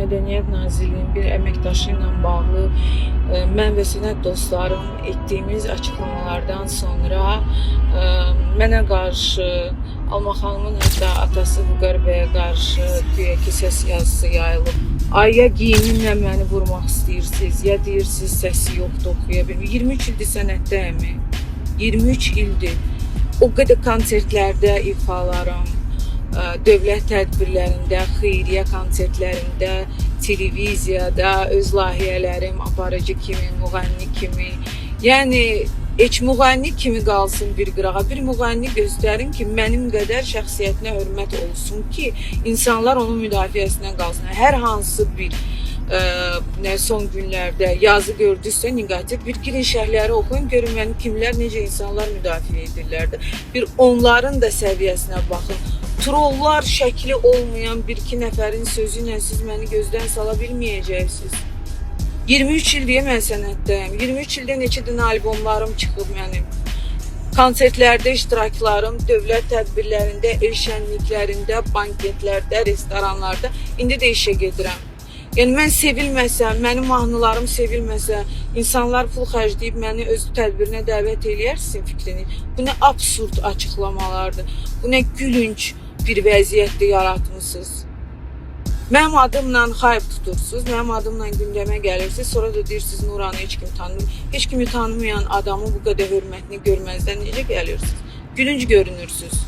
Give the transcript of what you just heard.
Mədəniyyət Nazirliyinin bir əməkdaşı ilə bağlı mən və sənət dostlarım etdiyimiz açıqlamalardan sonra mənə qarşı, Alma xanımın hətta atası Vüqar bəyə qarşı güya ki səs yazısı yayılıb. Ay ya giyimimlə məni vurmaq istəyirsiniz, ya deyirsiniz səsi yoxdur, oxuya bilmir. 23 ildir sənətdəyəm. 23 ildir. O qədər konsertlərdə ifalarım, dövlət tədbirlərində, xeyriyyə konsertlərində, televiziyada öz layihələrim aparıcı kimi, müğənni kimi. Yəni heç müğənni kimi qalsın bir qırağa, bir müğənni göstərin ki, mənim qədər şəxsiyyətinə hörmət olsun ki, insanlar onun müdafiəsinə qalsın. Hər hansı bir son günlərdə yazı gördünüzsə negativ, bir girin şərhləri oxuyun, görün məni kimlər, necə insanlar müdafiə edirlər. Bir onların da səviyyəsinə baxın. Trollar şəkli olmayan bir-iki nəfərin sözü ilə siz məni gözdən sala bilməyəcəksiniz. 23 ildir mən sənətdəyim. 23 ildə neçə dənə albomlarım çıxıb mənim. Konsertlərdə iştiraklarım, dövlət tədbirlərində, el şənliklərində, banketlərdə, restoranlarda. İndi də işə gedirəm. Yəni mən sevilməsəm, mənim mahnılarım sevilməsə, insanlar pul xərcləyib məni öz tədbirinə dəvət eləyərsin fikrini. Bu nə absurd açıqlamalardır. Bu nə gülünç bir vəziyyətdə yaratmışsınız. Mənim adımla xayb tutursunuz, mənim adımla gündəmə gəlirsiniz, sonra da deyirsiniz Nuranı heç kim tanımır. Heç kimi tanımayan adamın bu qədər hörmətini görməzdən necə gəlirsiniz? Gülünc görünürsünüz.